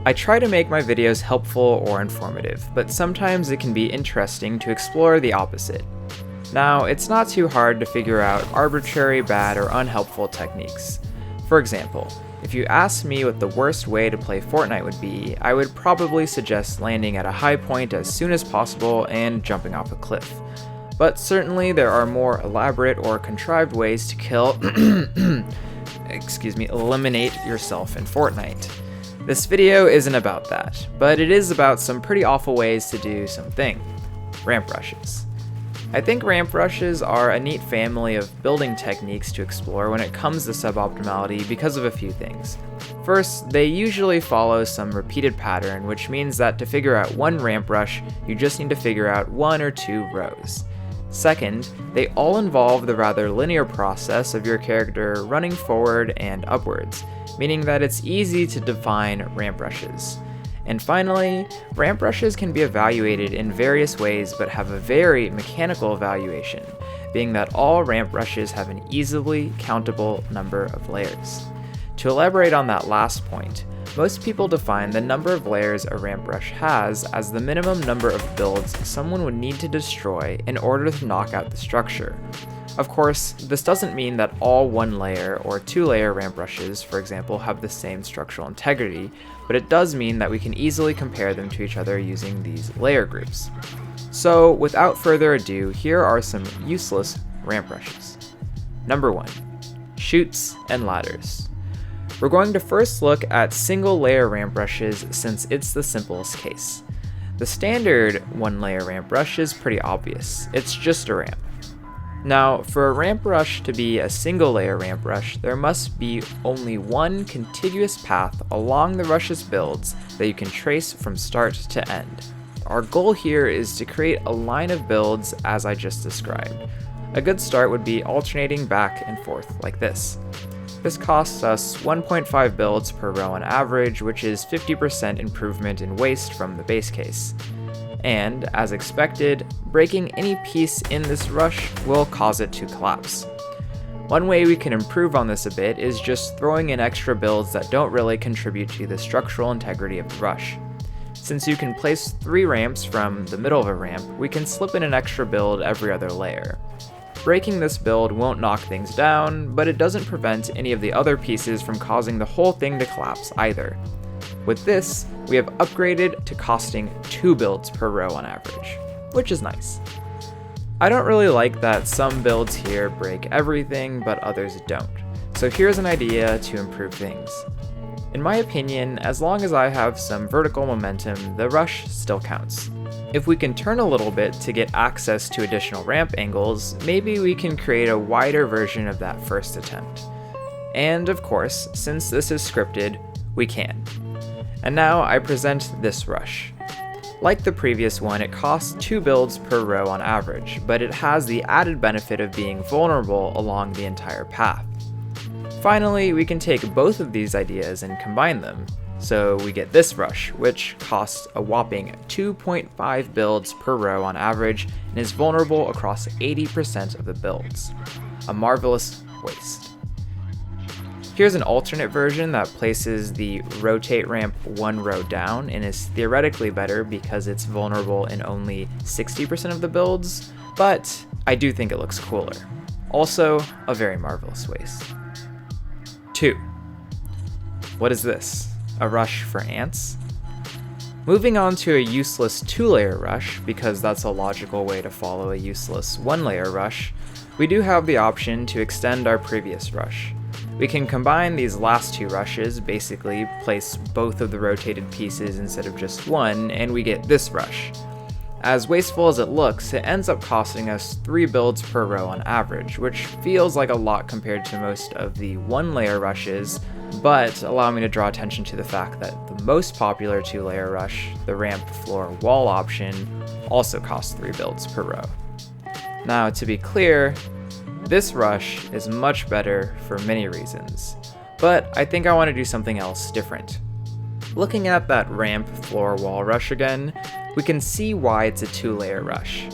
I try to make my videos helpful or informative, but sometimes it can be interesting to explore the opposite. Now, it's not too hard to figure out arbitrary, bad, or unhelpful techniques. For example, if you asked me what the worst way to play Fortnite would be, I would probably suggest landing at a high point as soon as possible and jumping off a cliff. But certainly there are more elaborate or contrived ways to kill eliminate yourself in Fortnite. This video isn't about that, but it is about some pretty awful ways to do something. Ramp rushes. I think ramp rushes are a neat family of building techniques to explore when it comes to suboptimality because of a few things. First, they usually follow some repeated pattern, which means that to figure out one ramp rush, you just need to figure out one or two rows. Second, they all involve the rather linear process of your character running forward and upwards, meaning that it's easy to define ramp rushes. And finally, ramp rushes can be evaluated in various ways but have a very mechanical evaluation, being that all ramp rushes have an easily countable number of layers. To elaborate on that last point, most people define the number of layers a ramp rush has as the minimum number of builds someone would need to destroy in order to knock out the structure. Of course, this doesn't mean that all one layer or two layer ramp rushes, for example, have the same structural integrity, but it does mean that we can easily compare them to each other using these layer groups. So without further ado, here are some useless ramp rushes. Number 1, chutes and ladders. We're going to first look at single layer ramp rushes since it's the simplest case. The standard one layer ramp rush is pretty obvious, it's just a ramp. Now, for a ramp rush to be a single layer ramp rush, there must be only one contiguous path along the rush's builds that you can trace from start to end. Our goal here is to create a line of builds as I just described. A good start would be alternating back and forth like this. This costs us 1.5 builds per row on average, which is 50% improvement in waste from the base case. And, as expected, breaking any piece in this rush will cause it to collapse. One way we can improve on this a bit is just throwing in extra builds that don't really contribute to the structural integrity of the rush. Since you can place 3 ramps from the middle of a ramp, we can slip in an extra build every other layer. Breaking this build won't knock things down, but it doesn't prevent any of the other pieces from causing the whole thing to collapse either. With this, we have upgraded to costing 2 builds per row on average, which is nice. I don't really like that some builds here break everything but others don't, so here's an idea to improve things. In my opinion, as long as I have some vertical momentum, the rush still counts. If we can turn a little bit to get access to additional ramp angles, maybe we can create a wider version of that first attempt. And of course, since this is scripted, we can. And now I present this rush. Like the previous one, it costs 2 builds per row on average, but it has the added benefit of being vulnerable along the entire path. Finally, we can take both of these ideas and combine them, so we get this rush, which costs a whopping 2.5 builds per row on average and is vulnerable across 80% of the builds. A marvelous waste. Here's an alternate version that places the rotate ramp 1 row down and is theoretically better because it's vulnerable in only 60% of the builds, but I do think it looks cooler. Also, a very marvelous waste. 2. What is this? A rush for ants? Moving on to a useless 2-layer rush, because that's a logical way to follow a useless 1-layer rush, we do have the option to extend our previous rush. We can combine these last 2 rushes, basically place both of the rotated pieces instead of just one, and we get this rush. As wasteful as it looks, it ends up costing us 3 builds per row on average, which feels like a lot compared to most of the 1-layer rushes, but allow me to draw attention to the fact that the most popular 2-layer rush, the ramp floor wall option, also costs 3 builds per row. Now, to be clear, this rush is much better for many reasons, but I think I want to do something else different. Looking at that ramp floor wall rush again, we can see why it's a 2-layer rush.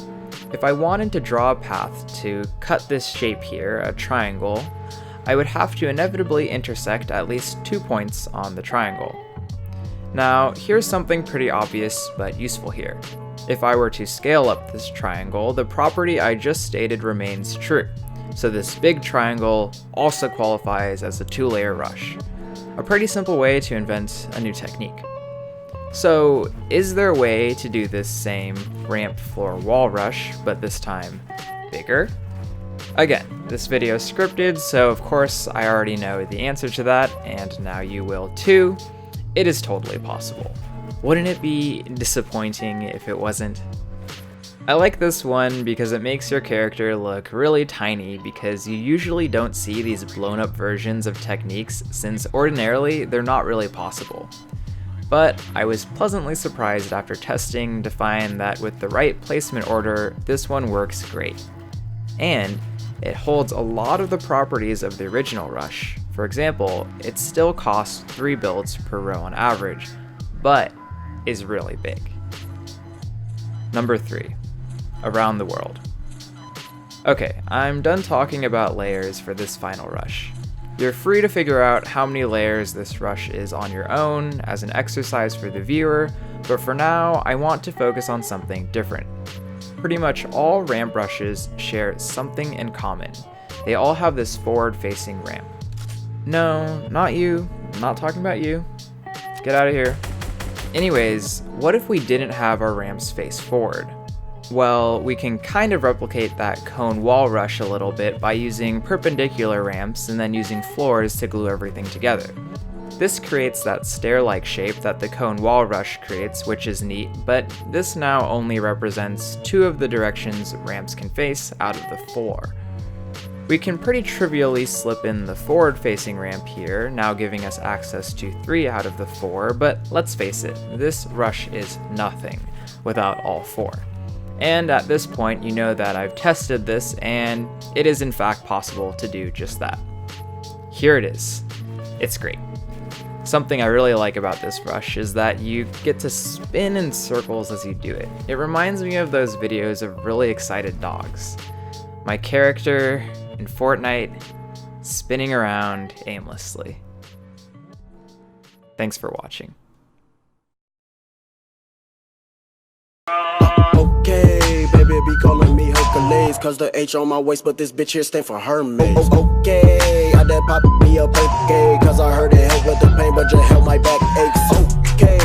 If I wanted to draw a path to cut this shape here, a triangle, I would have to inevitably intersect at least 2 points on the triangle. Now, here's something pretty obvious but useful here. If I were to scale up this triangle, the property I just stated remains true. So this big triangle also qualifies as a 2-layer rush. A pretty simple way to invent a new technique. So, is there a way to do this same ramp floor wall rush, but this time bigger? Again, this video is scripted, so of course I already know the answer to that, and now you will too. It is totally possible. Wouldn't it be disappointing if it wasn't? I like this one because it makes your character look really tiny, because you usually don't see these blown up versions of techniques since ordinarily they're not really possible. But I was pleasantly surprised after testing to find that with the right placement order, this one works great. And it holds a lot of the properties of the original rush. For example, it still costs 3 builds per row on average, but is really big. Number 3. Around the world. Okay, I'm done talking about layers for this final rush. You're free to figure out how many layers this rush is on your own as an exercise for the viewer, but for now, I want to focus on something different. Pretty much all ramp rushes share something in common. They all have this forward-facing ramp. No, not you. I'm not talking about you. Get out of here. Anyways, what if we didn't have our ramps face forward? Well, we can kind of replicate that cone wall rush a little bit by using perpendicular ramps and then using floors to glue everything together. This creates that stair-like shape that the cone wall rush creates, which is neat, but this now only represents 2 of the directions ramps can face out of the 4. We can pretty trivially slip in the forward-facing ramp here, now giving us access to 3 out of the 4, but let's face it, this rush is nothing without all 4. And at this point, you know that I've tested this, and it is in fact possible to do just that. Here it is. It's great. Something I really like about this rush is that you get to spin in circles as you do it. It reminds me of those videos of really excited dogs. My character in Fortnite spinning around aimlessly. Thanks for watching. Okay, baby be calling me Hercules, cause the H on my waist, but this bitch here stand for Hermes. Okay, I done pop me up, okay, cause I heard it help with the pain, but just help my back aches. Okay,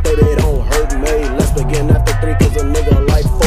baby don't hurt me, let's begin after 3, cause a nigga like 4.